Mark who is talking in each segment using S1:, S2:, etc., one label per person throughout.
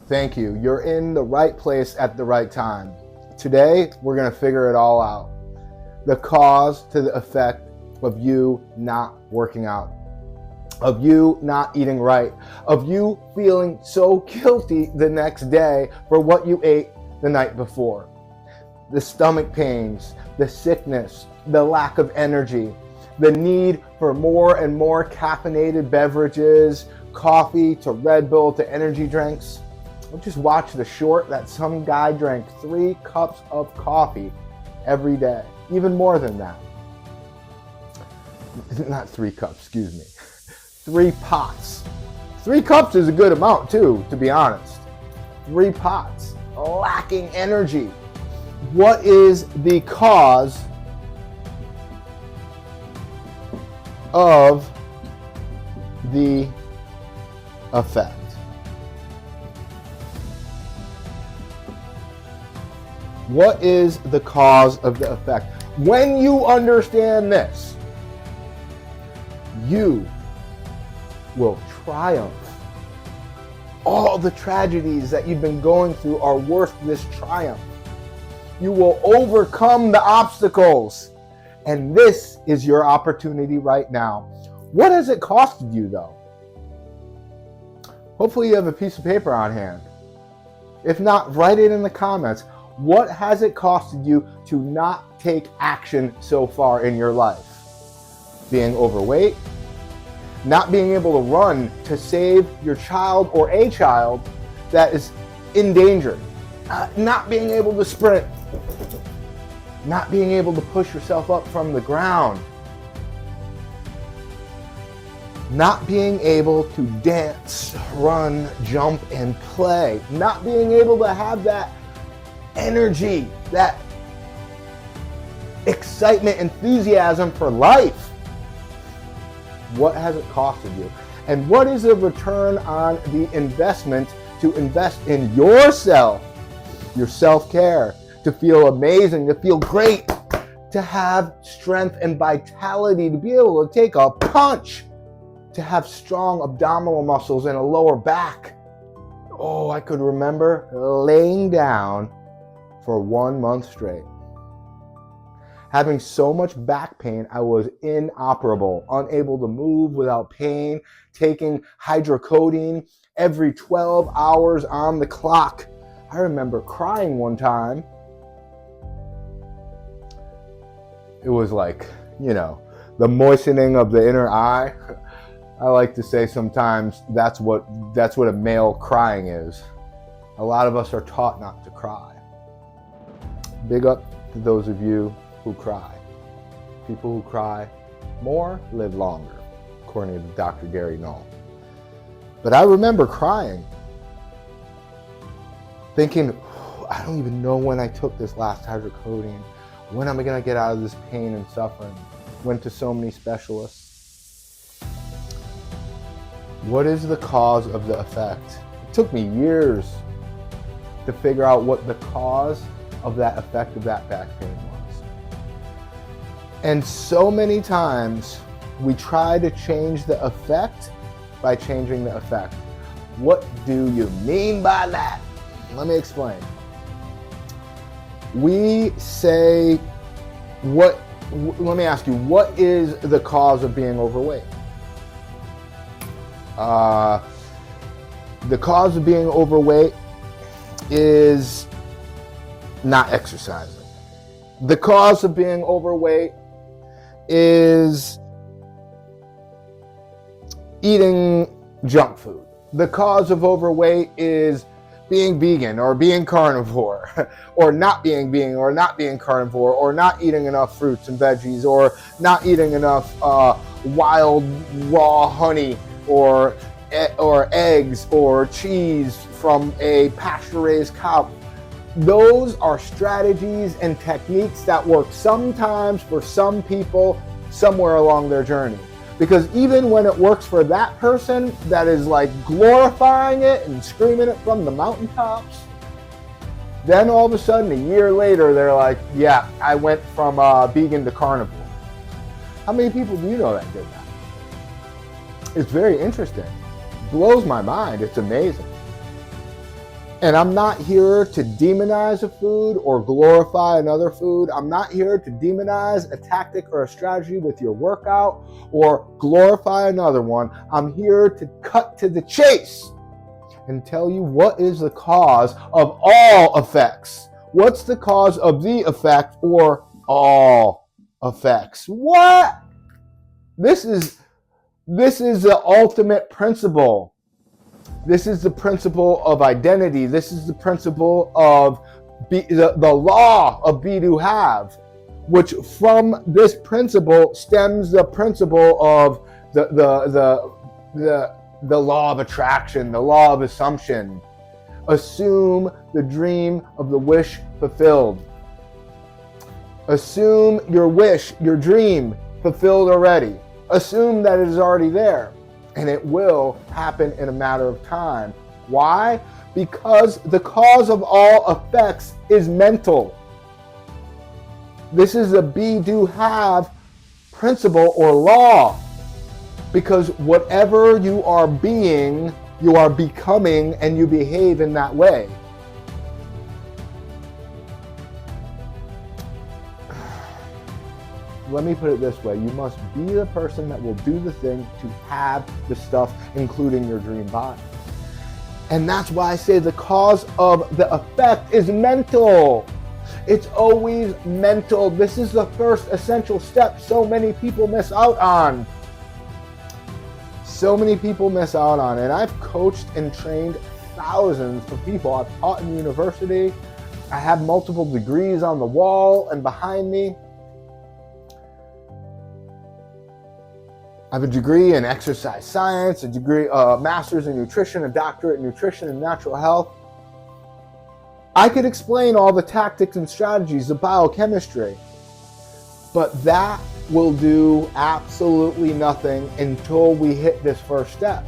S1: Thank you. You're in the right place at the right time. Today, we're going to figure it all out. The cause to the effect of you not working out, of you not eating right, of you feeling so guilty the next day for what you ate the night before. The stomach pains, the sickness, the lack of energy, the need for more and more caffeinated beverages, coffee to Red Bull to energy drinks. Just watch the short that some guy drank 3 cups of coffee every day, even more than that. Not 3 cups, excuse me. 3 pots. 3 cups is a good amount too, to be honest. 3 pots, lacking energy. What is the cause of the effect? What is the cause of the effect? When you understand this, you will triumph. All the tragedies that you've been going through are worth this triumph. You will overcome the obstacles. And this is your opportunity right now. What has it costed you though? Hopefully you have a piece of paper on hand. If not, write it in the comments. What has it costed you to not take action so far in your life? Being overweight, not being able to run to save your child or a child that is in danger, not being able to sprint, not being able to push yourself up from the ground, not being able to dance, run, jump, and play, not being able to have that energy, that excitement, enthusiasm for life. What has it costed you? And what is the return on the investment to invest in yourself, your self-care, to feel amazing, to feel great, to have strength and vitality, to be able to take a punch, to have strong abdominal muscles and a lower back? Oh, I could remember laying down for 1 month straight. Having so much back pain, I was inoperable, unable to move without pain, taking hydrocodone every 12 hours on the clock. I remember crying one time. It was like, the moistening of the inner eye. I like to say sometimes that's what a male crying is. A lot of us are taught not to cry. Big up to those of you who cry. People who cry more live longer, according to Dr. Gary Null. But I remember crying, thinking, I don't even know when I took this last hydrocodone. When am I going to get out of this pain and suffering? Went to so many specialists. What is the cause of the effect? It took me years to figure out what the cause of that effect of that back pain was. And so many times we try to change the effect by changing the effect. What do you mean by that? Let me explain. We say, let me ask you, what is the cause of being overweight? The cause of being overweight is not exercising. The cause of being overweight is eating junk food. The cause of overweight is being vegan or being carnivore or not being vegan or not being carnivore or not eating enough fruits and veggies or not eating enough wild raw honey or eggs or cheese from a pasture-raised cow. Those are strategies and techniques that work sometimes for some people somewhere along their journey. Because even when it works for that person that is like glorifying it and screaming it from the mountaintops, then all of a sudden a year later they're like, yeah, I went from vegan to carnivore. How many people do you know that did that? It's very interesting. It blows my mind. It's amazing. And I'm not here to demonize a food or glorify another food. I'm not here to demonize a tactic or a strategy with your workout or glorify another one. I'm here to cut to the chase and tell you what is the cause of all effects. What's the cause of the effect or all effects? What? This is the ultimate principle. This is the principle of identity. This is the principle of the law of be to have, which from this principle stems the principle of the law of attraction, the law of assumption. Assume the dream of the wish fulfilled. Assume your wish, your dream fulfilled already. Assume that it is already there. And it will happen in a matter of time. Why? Because the cause of all effects is mental. This is a be, do, have principle or law. Because whatever you are being, you are becoming, and you behave in that way. Let me put it this way. You must be the person that will do the thing to have the stuff, including your dream body. And that's why I say the cause of the effect is mental. It's always mental. This is the first essential step so many people miss out on. So many people miss out on. And I've coached and trained thousands of people. I've taught in university. I have multiple degrees on the wall and behind me. I have a degree in exercise science, a degree, master's in nutrition, a doctorate in nutrition and natural health. I could explain all the tactics and strategies of biochemistry, but that will do absolutely nothing until we hit this first step.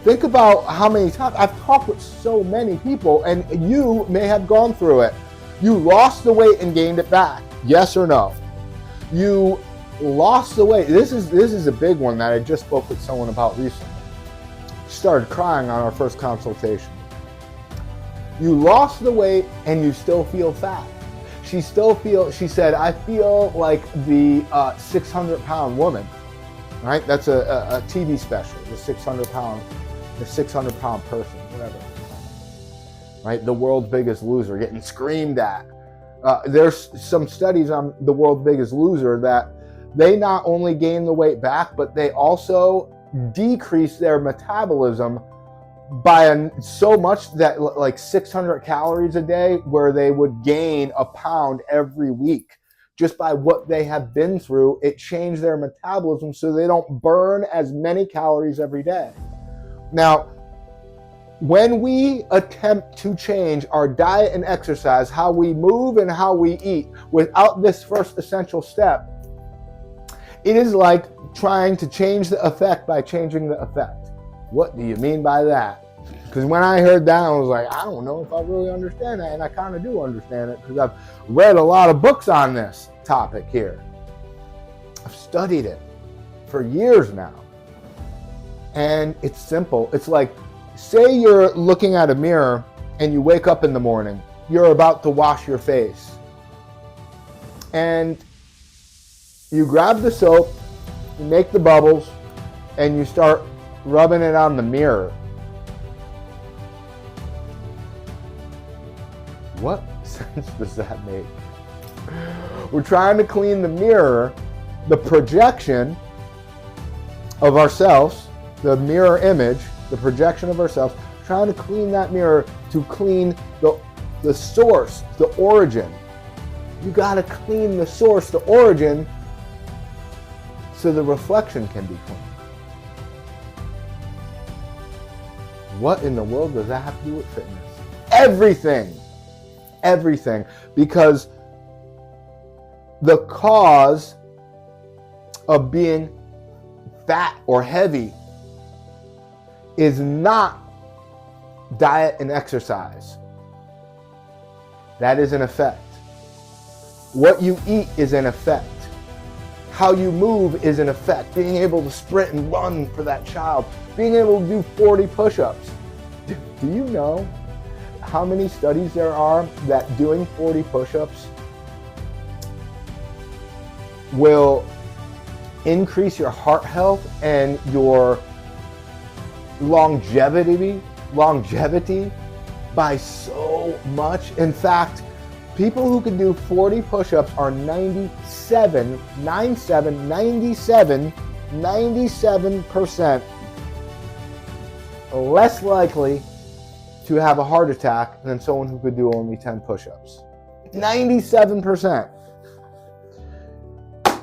S1: Think about how many times I've talked with so many people, and you may have gone through it. You lost the weight and gained it back. Yes or no? You lost the weight. This is a big one that I just spoke with someone about recently. She started crying on our first consultation. You lost the weight and you still feel fat. She said, I feel like the 600-pound woman, right? That's a TV special, the 600-pound person, whatever, right? The world's biggest loser getting screamed at. There's some studies on the world's biggest loser that they not only gain the weight back, but they also decrease their metabolism by so much that like 600 calories a day, where they would gain a pound every week just by what they have been through. It changed their metabolism so they don't burn as many calories every day. Now, when we attempt to change our diet and exercise, how we move and how we eat, without this first essential step, it is like trying to change the effect by changing the effect. What do you mean by that? Because when I heard that, I was like, I don't know if I really understand that. And I kind of do understand it because I've read a lot of books on this topic here. I've studied it for years now. And it's simple. It's like, say you're looking at a mirror and you wake up in the morning. You're about to wash your face. And you grab the soap, you make the bubbles, and you start rubbing it on the mirror. What sense does that make? We're trying to clean the mirror, the projection of ourselves, the mirror image, the projection of ourselves, trying to clean that mirror to clean the source, the origin. You got to clean the source, the origin, so the reflection can be clean. What in the world does that have to do with fitness? Everything. Everything. Because the cause of being fat or heavy is not diet and exercise. That is an effect. What you eat is an effect. How you move is an effect. Being able to sprint and run for that child. Being able to do 40 push-ups. Do you know how many studies there are that doing 40 push-ups will increase your heart health and your longevity by so much. In fact, people who can do 40 push-ups are 97% less likely to have a heart attack than someone who could do only 10 push-ups. 97%.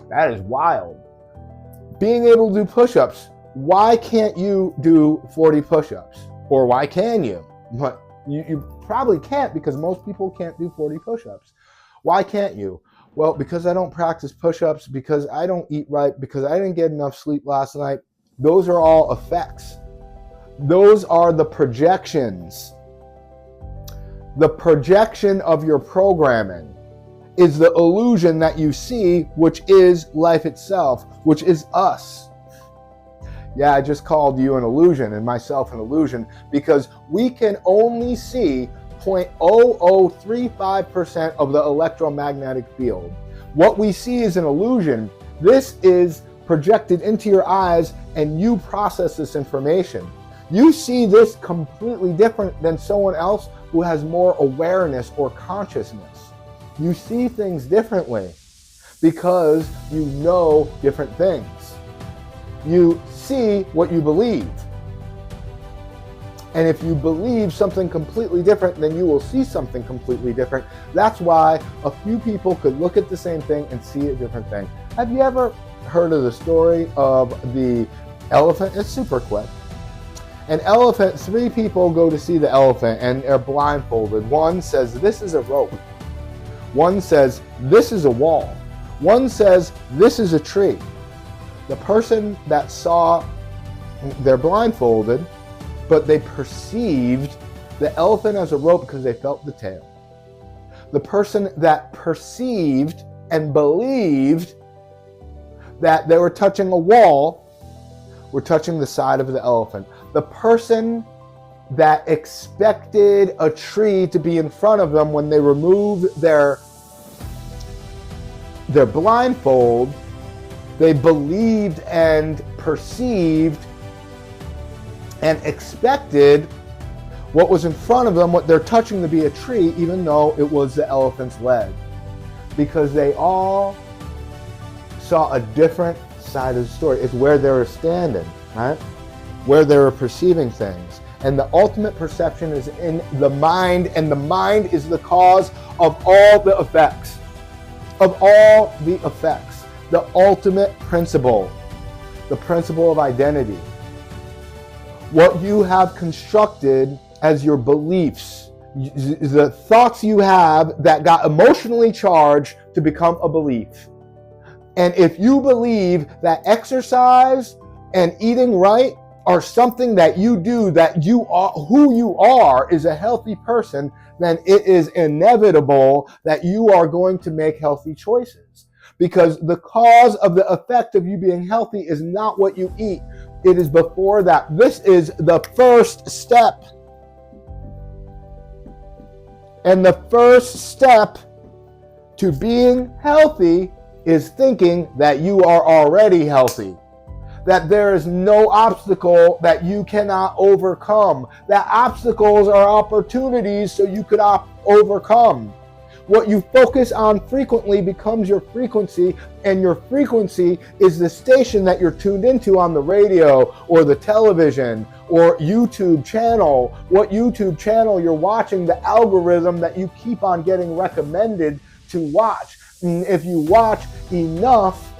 S1: That is wild. Being able to do push-ups, why can't you do 40 push-ups? Or why can you? But you probably can't, because most people can't do 40 push-ups. Why can't you? Well, because I don't practice push-ups, because I don't eat right, because I didn't get enough sleep last night. Those are all effects. Those are the projections. The projection of your programming is the illusion that you see, which is life itself, which is us. Yeah, I just called you an illusion and myself an illusion, because we can only see 0.0035% of the electromagnetic field. What we see is an illusion. This is projected into your eyes, and you process this information. You see this completely different than someone else who has more awareness or consciousness. You see things differently because you know different things. You see what you believe. And if you believe something completely different, then you will see something completely different. That's why a few people could look at the same thing and see a different thing. Have you ever heard of the story of the elephant? It's super quick. An elephant, 3 people go to see the elephant and they're blindfolded. One says, this is a rope. One says, this is a wall. One says, this is a tree. The person that saw, they're blindfolded, but they perceived the elephant as a rope because they felt the tail. The person that perceived and believed that they were touching a wall were touching the side of the elephant. The person that expected a tree to be in front of them, when they removed their blindfold, they believed and perceived and expected what was in front of them, what they're touching, to be a tree, even though it was the elephant's leg. Because they all saw a different side of the story. It's where they were standing, right? Where they were perceiving things. And the ultimate perception is in the mind, and the mind is the cause of all the effects. Of all the effects. The ultimate principle. The principle of identity. What you have constructed as your beliefs, the thoughts you have that got emotionally charged to become a belief. And if you believe that exercise and eating right are something that you do, that you are who you are is a healthy person, then it is inevitable that you are going to make healthy choices. Because the cause of the effect of you being healthy is not what you eat. It is before that. This is the first step. And the first step to being healthy is thinking that you are already healthy. That there is no obstacle that you cannot overcome. That obstacles are opportunities so you could overcome. What you focus on frequently becomes your frequency, and your frequency is the station that you're tuned into on the radio or the television or YouTube channel. What YouTube channel you're watching, the algorithm that you keep on getting recommended to watch. And if you watch enough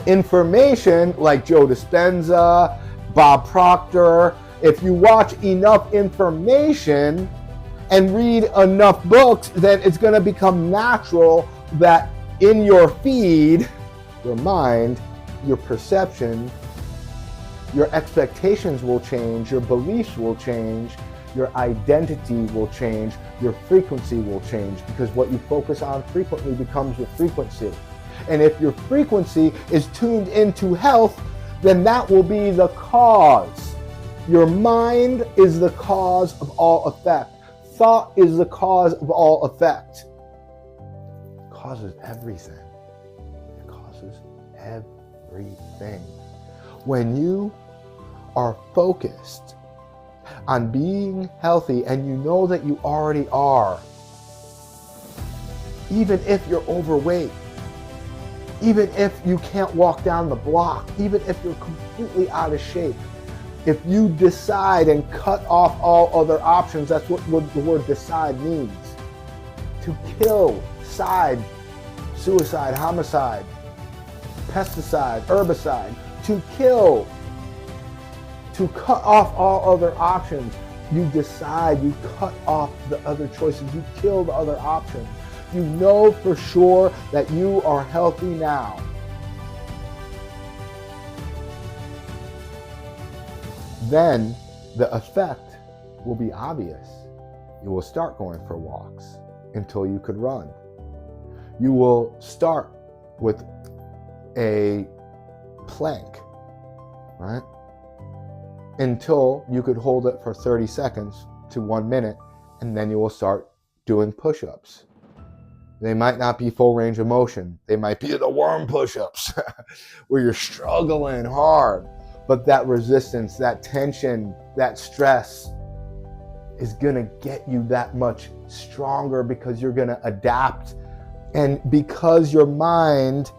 S1: information like Joe Dispenza, Bob Proctor, if you watch enough information and read enough books, then it's going to become natural that in your feed, your mind, your perception, your expectations will change, your beliefs will change, your identity will change, your frequency will change, because what you focus on frequently becomes your frequency. And if your frequency is tuned into health, then that will be the cause. Your mind is the cause of all effect. thought is the cause of all effect. It causes everything. It causes everything. When you are focused on being healthy and you know that you already are, even if you're overweight, even if you can't walk down the block, even if you're completely out of shape, if you decide and cut off all other options, that's what the word decide means. To kill, suicide, homicide, pesticide, herbicide, to kill, to cut off all other options. You decide, you cut off the other choices, you kill the other options. You know for sure that you are healthy now. Then the effect will be obvious. You will start going for walks until you could run. You will start with a plank, right? Until you could hold it for 30 seconds to 1 minute, and then you will start doing push-ups. They might not be full range of motion. They might be the worm push-ups where you're struggling hard. But that resistance, that tension, that stress is going to get you that much stronger because you're going to adapt. And because your mind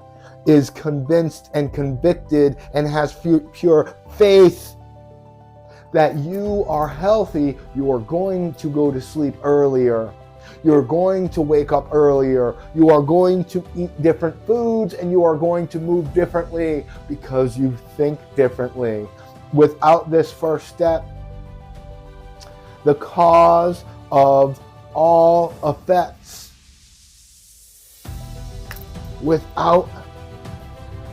S1: is convinced and convicted and has pure faith that you are healthy, you are going to go to sleep earlier. You're going to wake up earlier. You are going to eat different foods and you are going to move differently because you think differently. Without this first step, the cause of all effects, without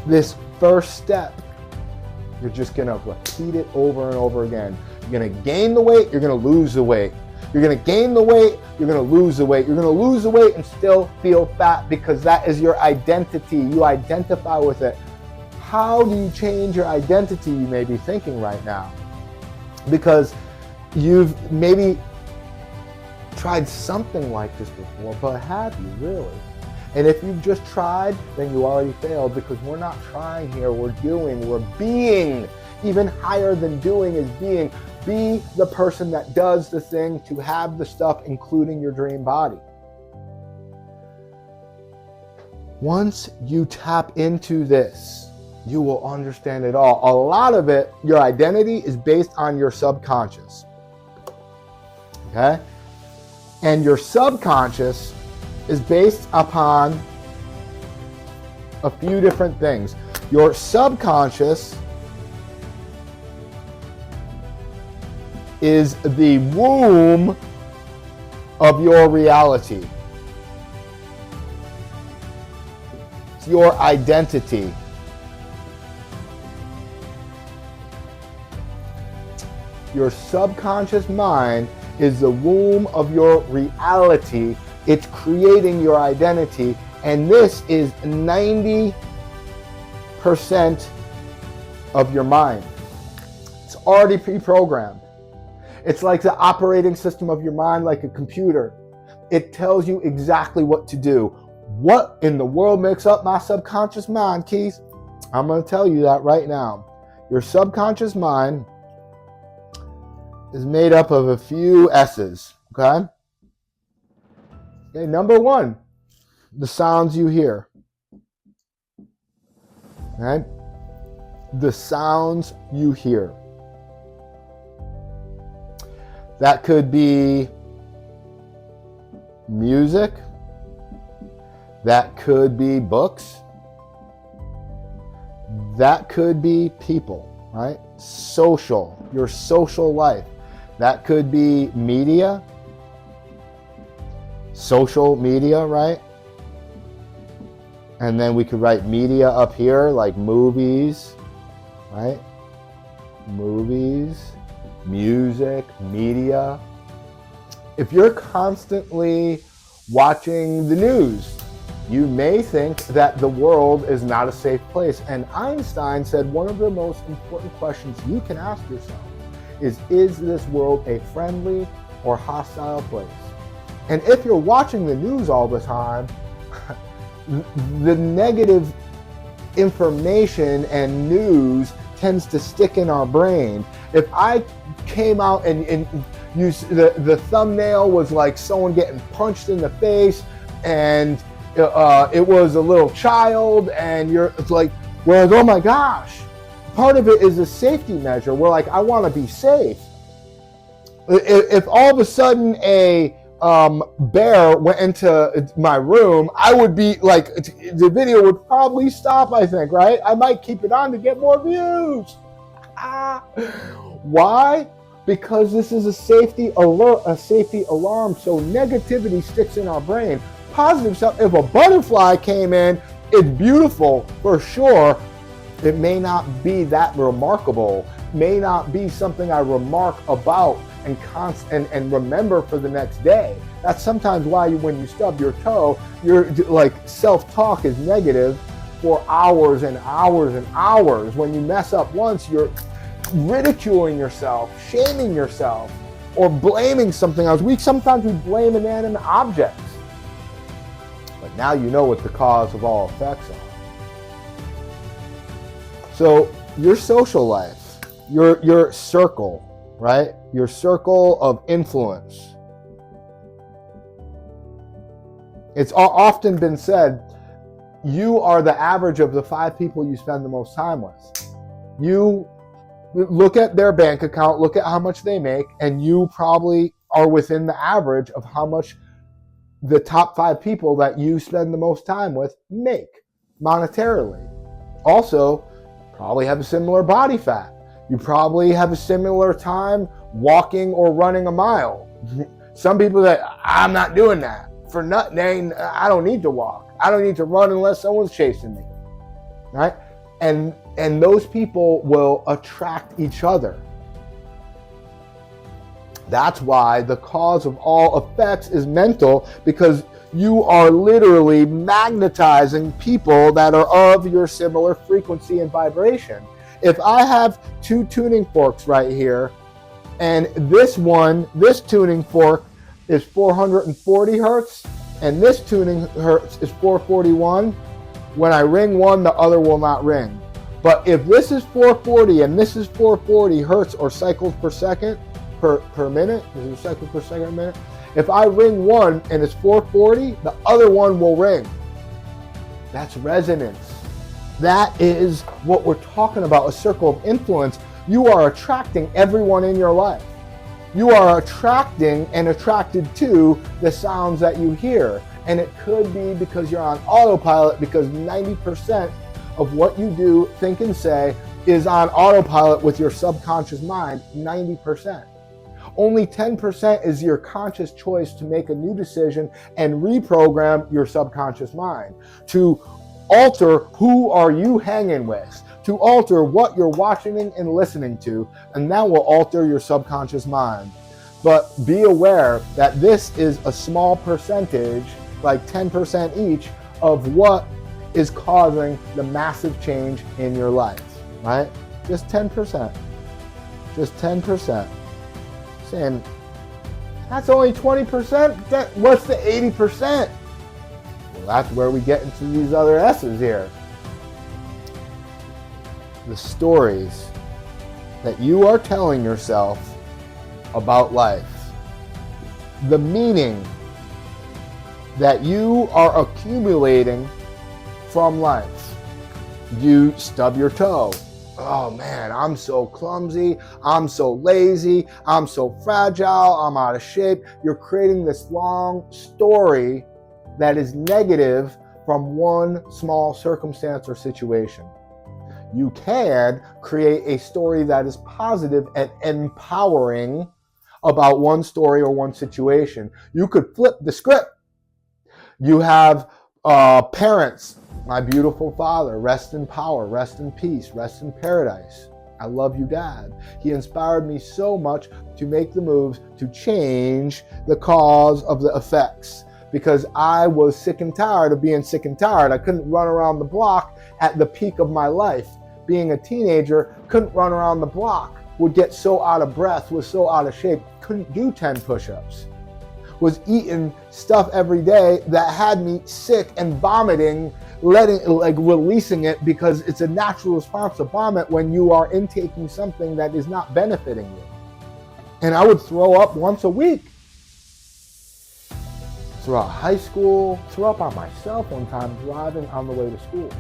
S1: this first step, you're just going to repeat it over and over again. You're going to gain the weight, you're going to lose the weight. You're going to gain the weight, you're going to lose the weight. You're going to lose the weight and still feel fat because that is your identity. You identify with it. How do you change your identity, you may be thinking right now? Because you've maybe tried something like this before, but have you really? And if you've just tried, then you already failed because we're not trying here, we're doing, we're being. Even higher than doing is being. Be the person that does the thing to have the stuff, including your dream body. Once you tap into this, you will understand it all. A lot of it, your identity is based on your subconscious. Okay? And your subconscious is based upon a few different things. Your subconscious is the womb of your reality. It's your identity. Your subconscious mind is the womb of your reality. It's creating your identity, and this is 90% of your mind. It's already pre-programmed. It's like the operating system of your mind, like a computer. It tells you exactly what to do. What in the world makes up my subconscious mind, Keith? I'm going to tell you that right now. Your subconscious mind is made up of a few S's, okay? Okay, number one, the sounds you hear. Okay? The sounds you hear. That could be music. That could be books. That could be people, right? Social, your social life. That could be media. Social media, right? And then we could write media up here, like movies, right? Movies. Music, media. If you're constantly watching the news, you may think that the world is not a safe place. And Einstein said one of the most important questions you can ask yourself is this world a friendly or hostile place. And if you're watching the news all the time, the negative information and news tends to stick in our brain. If I came out and the thumbnail was like someone getting punched in the face, and it was a little child, and it's like, well, oh my gosh. Part of it is a safety measure. We're like, I want to be safe. If all of a sudden a bear went into my room, I would be like, the video would probably stop, I think, right? I might keep it on to get more views. Why? Because this is a safety alert, a safety alarm. So negativity sticks in our brain. Positive stuff, if a butterfly came in, it's beautiful for sure. It may not be that remarkable, may not be something I remark about and remember for the next day. That's sometimes why when you stub your toe, your like self-talk is negative for hours and hours and hours. When you mess up once, you're ridiculing yourself, shaming yourself, or blaming something else. Sometimes we blame inanimate objects. But now you know what the cause of all effects are. So your social life, your circle, right? Your circle of influence. It's often been said, you are the average of the 5 people you spend the most time with. You look at their bank account, look at how much they make, and you probably are within the average of how much the top 5 people that you spend the most time with make monetarily. Also, probably have a similar body fat. You probably have a similar time walking or running a mile. Some people that, I'm not doing that. For nothing, I don't need to walk. I don't need to run unless someone's chasing me. Right? And those people will attract each other. That's why the cause of all effects is mental, because you are literally magnetizing people that are of your similar frequency and vibration. If I have 2 tuning forks right here, and this tuning fork is 440 hertz, and this tuning hertz is 441, when I ring one, the other will not ring. But if this is 440 and this is 440 hertz or cycles per second, per minute, is it cycles per second a minute? If I ring one and it's 440, the other one will ring. That's resonance. That is what we're talking about, a circle of influence. You are attracting everyone in your life. You are attracting and attracted to the sounds that you hear. And it could be because you're on autopilot, because 90% of what you do, think, and say is on autopilot with your subconscious mind, 90%. Only 10% is your conscious choice to make a new decision and reprogram your subconscious mind, to alter who are you hanging with, to alter what you're watching and listening to, and that will alter your subconscious mind. But be aware that this is a small percentage, like 10% each, of what is causing the massive change in your life, right? Just 10%. Just 10%. Saying, that's only 20%? What's the 80%? Well, that's where we get into these other S's here. The stories that you are telling yourself about life. The meaning that you are accumulating from life. You stub your toe. Oh man, I'm so clumsy, I'm so lazy, I'm so fragile, I'm out of shape. You're creating this long story that is negative from one small circumstance or situation. You can create a story that is positive and empowering about one story or one situation. You could flip the script. You have parents. My beautiful father, rest in power, rest in peace, rest in paradise. I love you, Dad. He inspired me so much to make the moves to change the cause of the effects, because I was sick and tired of being sick and tired. I couldn't run around the block at the peak of my life. Being a teenager, couldn't run around the block would get so out of breath, was so out of shape, couldn't do 10 push-ups. Was eating stuff every day that had me sick and vomiting, releasing it, because it's a natural response to vomit when you are intaking something that is not benefiting you. And I would throw up once a week. Throughout high school, threw up on myself one time driving on the way to school.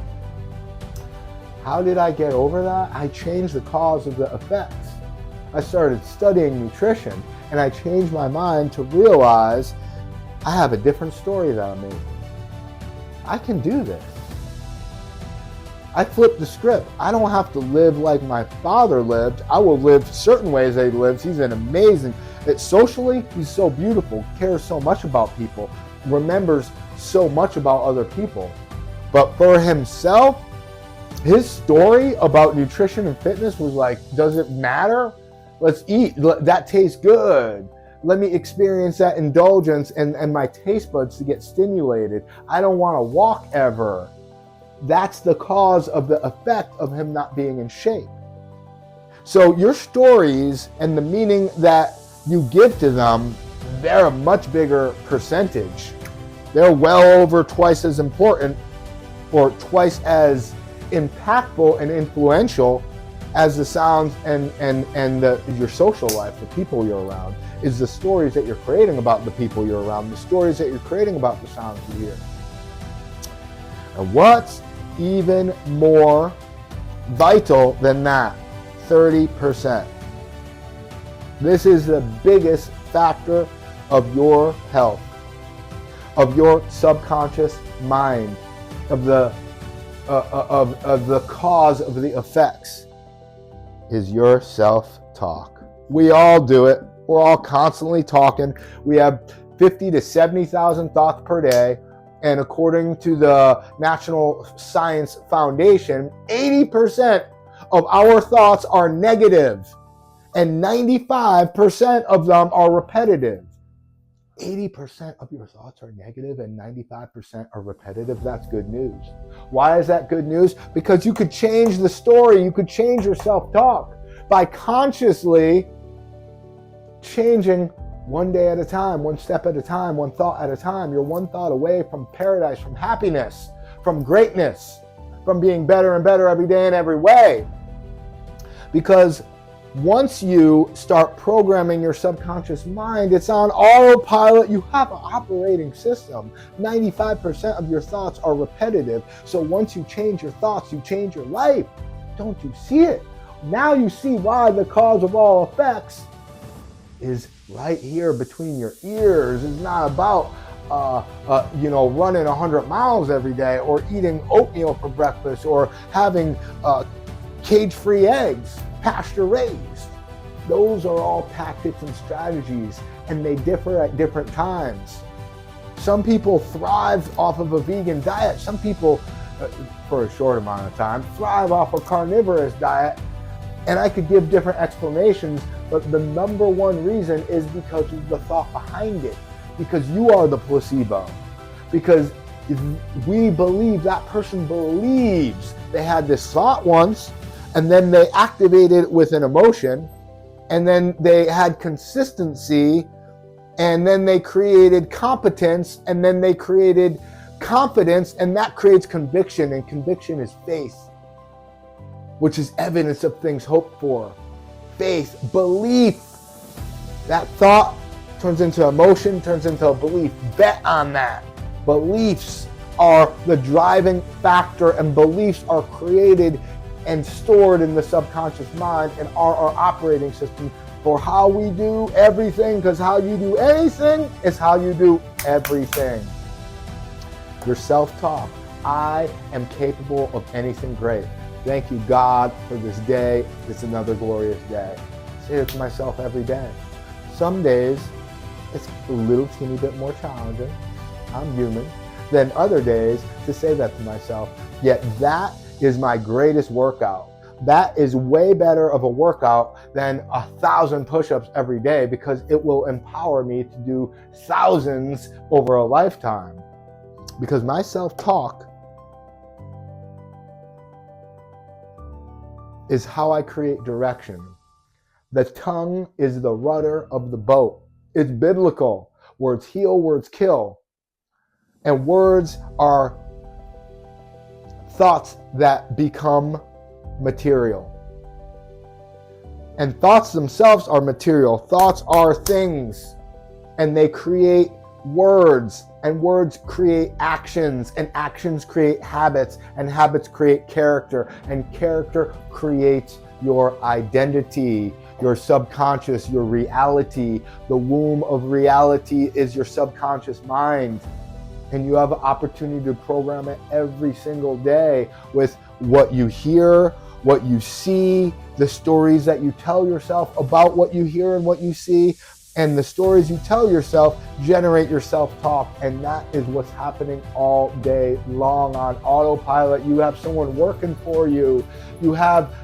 S1: How did I get over that? I changed the cause of the effects. I started studying nutrition, and I changed my mind to realize I have a different story that I'm in. I can do this. I flipped the script. I don't have to live like my father lived. I will live certain ways that he lives. He's an amazing, socially, he's so beautiful, cares so much about people, remembers so much about other people. But for himself, his story about nutrition and fitness was like, does it matter? Let's eat. That tastes good. Let me experience that indulgence and my taste buds to get stimulated. I don't want to walk ever. That's the cause of the effect of him not being in shape. So your stories and the meaning that you give to them, they're a much bigger percentage. They're well over twice as important or twice as impactful and influential as the sounds and your social life, the people you're around, is the stories that you're creating about the people you're around, the stories that you're creating about the sounds you hear. And what's even more vital than that? 30%. This is the biggest factor of your health, of your subconscious mind, of the cause of the effects, is your self-talk. We all do it. We're all constantly talking. We have 50 to 70,000 thoughts per day. And according to the National Science Foundation, 80% of our thoughts are negative, and 95% of them are repetitive. 80% of your thoughts are negative and 95% are repetitive. That's good news. Why is that good news? Because you could change the story. You could change your self-talk by consciously changing one day at a time, one step at a time, one thought at a time. You're one thought away from paradise, from happiness, from greatness, from being better and better every day in every way. Because once you start programming your subconscious mind, it's on autopilot. You have an operating system. 95% of your thoughts are repetitive. So once you change your thoughts, you change your life. Don't you see it? Now you see why the cause of all effects is right here between your ears. It's not about running 100 miles every day, or eating oatmeal for breakfast, or having cage-free eggs, pasture-raised. Those are all tactics and strategies, and they differ at different times. Some people thrive off of a vegan diet. Some people, for a short amount of time, thrive off a carnivorous diet. And I could give different explanations, but the number one reason is because of the thought behind it. Because you are the placebo. Because we believe that person believes they had this thought once, and then they activated it with an emotion, and then they had consistency, and then they created competence, and then they created confidence, and that creates conviction, and conviction is faith, which is evidence of things hoped for. Faith, belief. That thought turns into emotion, turns into a belief. Bet on that. Beliefs are the driving factor, and beliefs are created and stored in the subconscious mind and are our operating system for how we do everything, because how you do anything is how you do everything. Your self-talk. I am capable of anything great. Thank you, God, for this day. It's another glorious day. I say it to myself every day. Some days, it's a little teeny bit more challenging. I'm human. Then other days, to say that to myself. Yet that is my greatest workout. That is way better of a workout than 1,000 push-ups every day, because it will empower me to do thousands over a lifetime. Because my self-talk is how I create direction. The tongue is the rudder of the boat. It's biblical. Words heal, words kill. And words are thoughts that become material. And thoughts themselves are material. Thoughts are things, and they create words, and words create actions, and actions create habits, and habits create character, and character creates your identity, your subconscious, your reality. The womb of reality is your subconscious mind. And you have an opportunity to program it every single day with what you hear, what you see, the stories that you tell yourself about what you hear and what you see. And the stories you tell yourself generate your self-talk. And that is what's happening all day long on autopilot. You have someone working for you. You have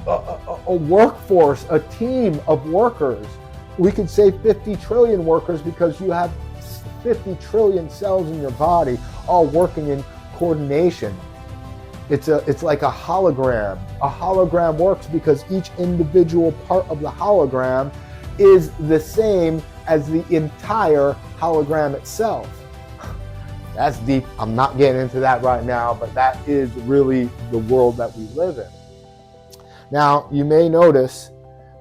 S1: a workforce, a team of workers. We could say 50 trillion workers because you have 50 trillion cells in your body all working in coordination. It's like a hologram. A hologram works because each individual part of the hologram is the same as the entire hologram itself. That's deep. I'm not getting into that right now, but that is really the world that we live in. Now, you may notice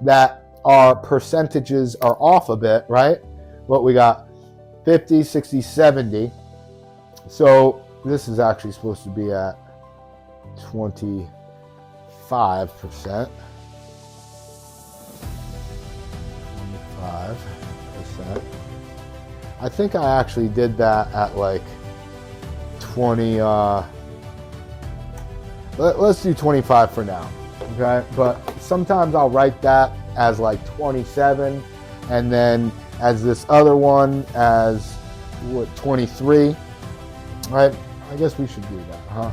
S1: that our percentages are off a bit, right? What we got 50, 60, 70. So this is actually supposed to be at 25%. I think I actually did that at like 20, let's do 25 for now, okay? But sometimes I'll write that as like 27, and then as this other one as 23, right? I guess we should do that, huh?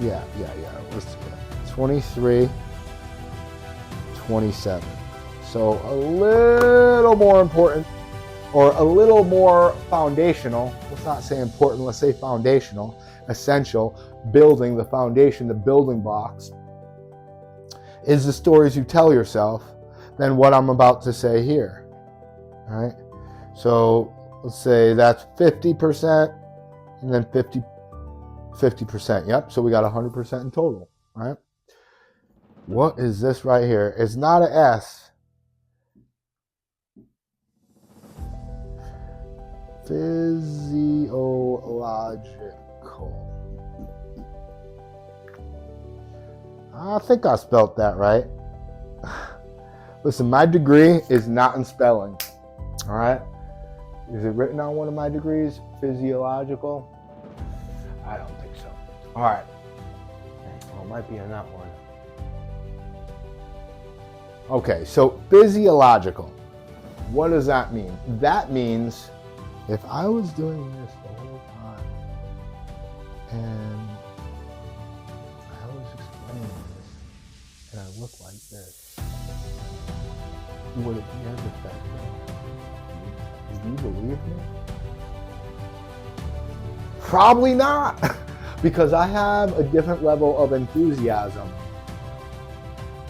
S1: Yeah, let's do that. 23, 27. So a little more important, or a little more foundational. Let's not say important, let's say foundational, essential, building the foundation, the building blocks, is the stories you tell yourself than what I'm about to say here. All right? So let's say that's 50% and then 50%. Yep, so we got 100% in total, right? What is this right here? It's not an S. Physiological. I think I spelt that right. Listen, my degree is not in spelling. All right? Is it written on one of my degrees? Physiological? I don't think so. All right. Well, it might be on that one. Okay, so physiological. What does that mean? That means if I was doing this the whole time and I was explaining this and I look like this, would it be as effective? Do you believe me? Probably not, because I have a different level of enthusiasm,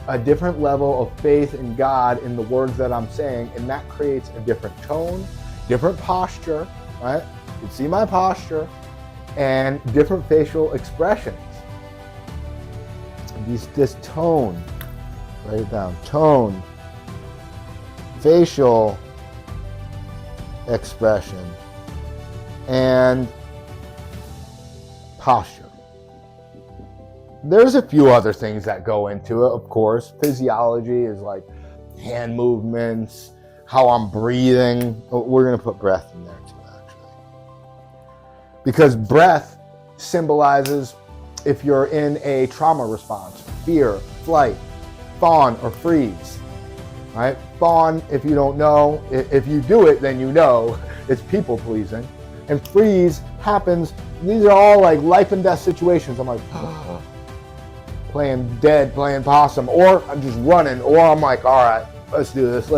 S1: a different level of faith in God in the words that I'm saying, and that creates a different tone, different posture, right? You can see my posture, and different facial expressions. This tone, write it down, tone, facial expression, and posture. There's a few other things that go into it, of course. Physiology is like hand movements, how I'm breathing. We're going to put breath in there too, actually. Because breath symbolizes if you're in a trauma response, fear, flight, fawn, or freeze. Right? Fawn, if you don't know, if you do it, then you know it's people pleasing. And freeze happens, these are all like life and death situations. I'm like, playing dead, playing possum, or I'm just running, or I'm like, all right, let's do this.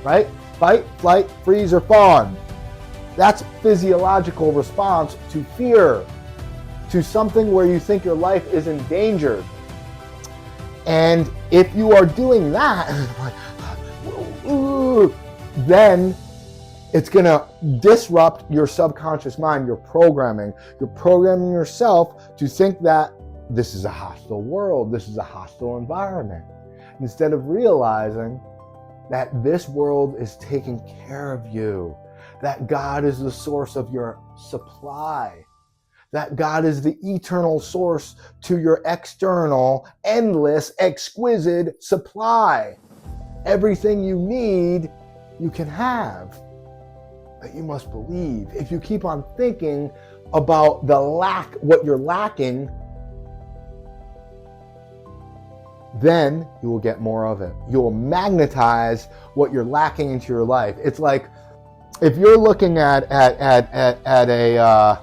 S1: Right? Fight, flight, freeze, or fawn. That's physiological response to fear, to something where you think your life is endangered. And if you are doing that, then it's going to disrupt your subconscious mind, your programming. You're programming yourself to think that this is a hostile world, this is a hostile environment, instead of realizing that this world is taking care of you, that God is the source of your supply, that God is the eternal source to your external, endless, exquisite supply. Everything you need, you can have. But you must believe. If you keep on thinking about the lack, what you're lacking, then you will get more of it. You will magnetize what you're lacking into your life. It's like if you're looking at a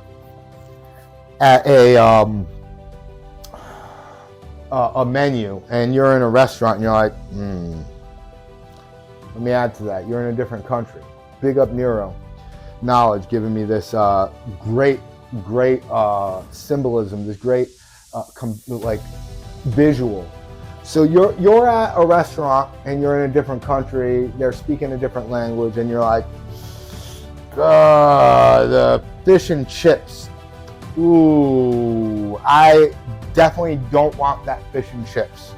S1: menu and you're in a restaurant and you're like, let me add to that. You're in a different country. Big up Nero Knowledge giving me this great symbolism, this great visual. So you're at a restaurant and you're in a different country. They're speaking a different language, and you're like, the fish and chips. Ooh, I definitely don't want that fish and chips.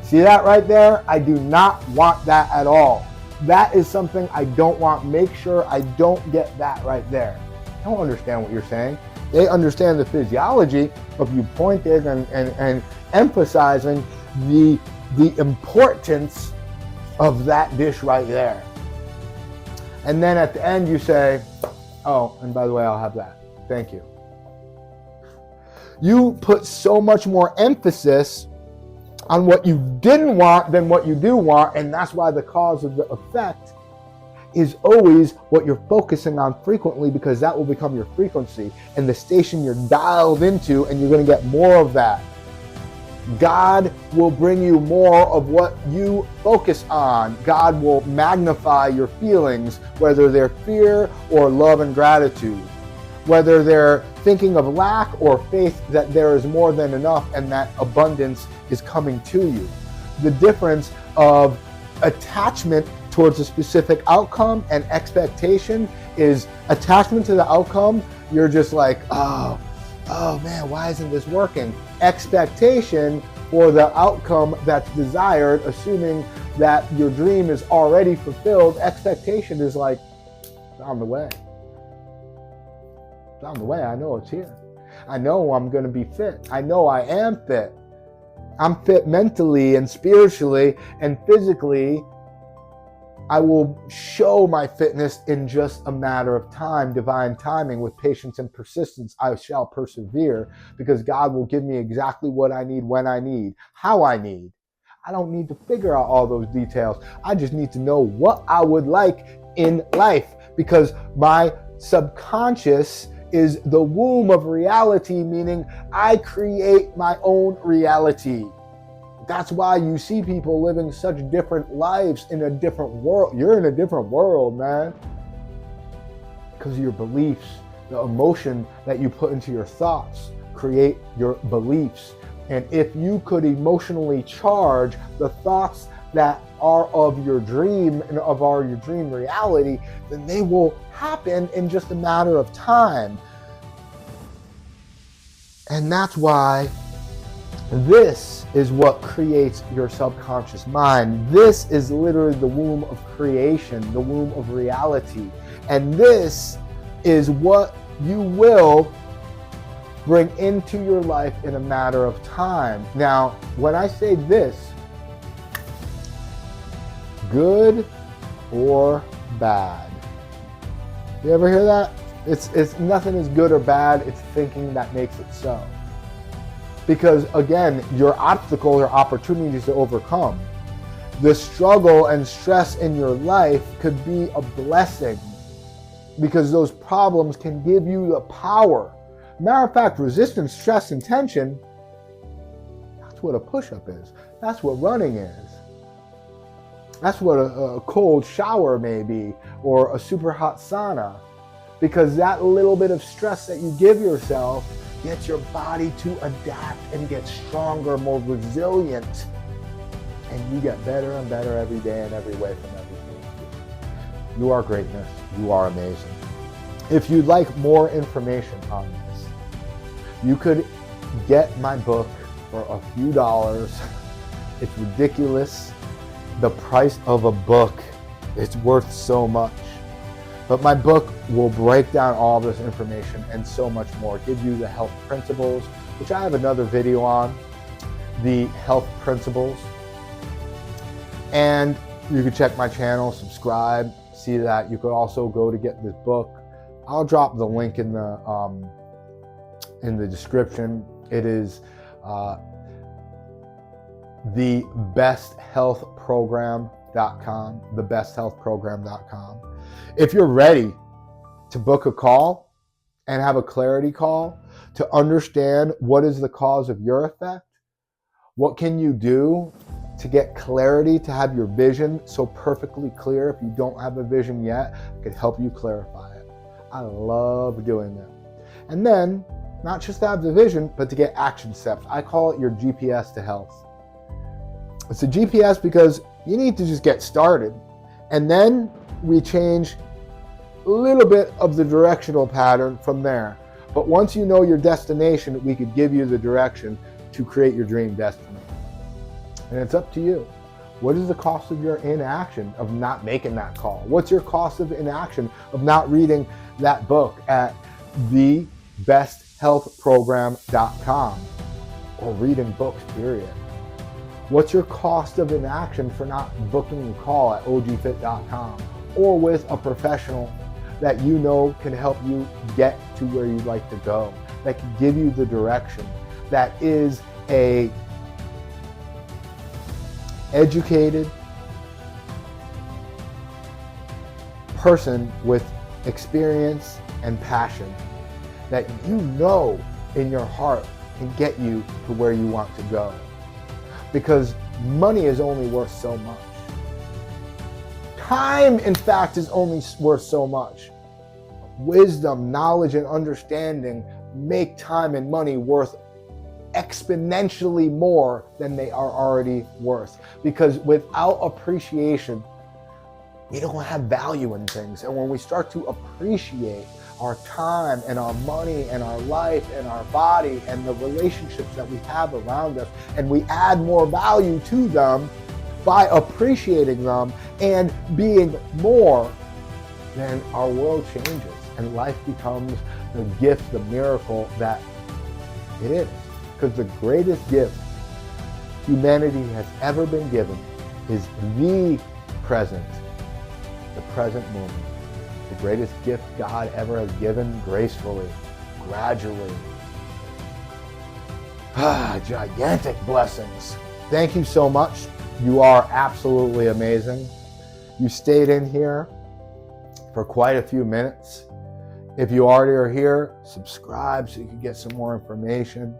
S1: See that right there? I do not want that at all. That is something I don't want. Make sure I don't get that right there. I don't understand what you're saying. They understand the physiology of you pointing and emphasizing the importance of that dish right there. And then at the end you say, oh, and by the way, I'll have that. Thank you. You put so much more emphasis on what you didn't want than what you do want, and that's why the cause of the effect is always what you're focusing on frequently, because that will become your frequency and the station you're dialed into, and you're going to get more of that. God will bring you more of what you focus on. God will magnify your feelings, whether they're fear or love and gratitude, whether they're thinking of lack or faith that there is more than enough and that abundance is coming to you. The difference of attachment towards a specific outcome and expectation is attachment to the outcome. You're just like, oh man, why isn't this working? Expectation for the outcome that's desired, assuming that your dream is already fulfilled. Expectation is like, it's on the way. It's on the way. I know it's here. I know I'm going to be fit. I know I am fit. I'm fit mentally and spiritually and physically. I will show my fitness in just a matter of time, divine timing. With patience and persistence, I shall persevere, because God will give me exactly what I need, when I need, how I need. I don't need to figure out all those details. I just need to know what I would like in life, because my subconscious is the womb of reality, meaning I create my own reality. That's why you see people living such different lives in a different world. You're in a different world, man. Because of your beliefs, the emotion that you put into your thoughts create your beliefs. And if you could emotionally charge the thoughts that are of your dream and of your dream reality, then they will happen in just a matter of time. And that's why this is what creates your subconscious mind. This is literally the womb of creation, the womb of reality. And this is what you will bring into your life in a matter of time. Now, when I say this, good or bad, you ever hear that? It's nothing is good or bad. It's thinking that makes it so. Because again, your obstacles are opportunities to overcome. The struggle and stress in your life could be a blessing, because those problems can give you the power. Matter of fact, resistance, stress, and tension, that's what a push-up is. That's what running is. That's what a cold shower may be, or a super hot sauna. Because that little bit of stress that you give yourself gets your body to adapt and get stronger, more resilient. And you get better and better every day in every way from everything you do. You are greatness. You are amazing. If you'd like more information on this, you could get my book for a few dollars. It's ridiculous. The price of a book, it's worth so much. But my book will break down all this information and so much more. Give you the health principles, which I have another video on, the health principles. And you can check my channel, subscribe, see that. You could also go to get this book. I'll drop the link in the description. It is thebesthealthprogram.com, thebesthealthprogram.com. If you're ready to book a call and have a clarity call to understand what is the cause of your effect, what can you do to get clarity, to have your vision so perfectly clear. If you don't have a vision yet, I could help you clarify it. I love doing that. And then, not just to have the vision, but to get action steps. I call it your GPS to health. It's a GPS because you need to just get started. And then we change a little bit of the directional pattern from there. But once you know your destination, we could give you the direction to create your dream destiny. And it's up to you. What is the cost of your inaction of not making that call? What's your cost of inaction of not reading that book at thebesthealthprogram.com or reading books, period? What's your cost of inaction for not booking a call at ogfit.com or with a professional that you know can help you get to where you'd like to go, that can give you the direction, that is a educated person with experience and passion that you know in your heart can get you to where you want to go. Because money is only worth so much. Time, in fact, is only worth so much. Wisdom, knowledge, and understanding make time and money worth exponentially more than they are already worth. Because without appreciation, we don't have value in things. And when we start to appreciate our time and our money and our life and our body and the relationships that we have around us, and we add more value to them by appreciating them and being more, then our world changes and life becomes the gift, the miracle that it is. Because the greatest gift humanity has ever been given is the present moment. The greatest gift God ever has given gracefully, gradually. Gigantic blessings. Thank you so much. You are absolutely amazing. You stayed in here for quite a few minutes. If you already are here, subscribe so you can get some more information.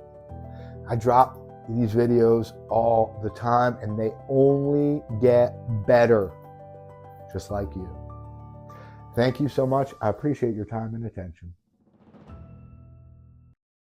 S1: I drop these videos all the time and they only get better, just like you. Thank you so much. I appreciate your time and attention.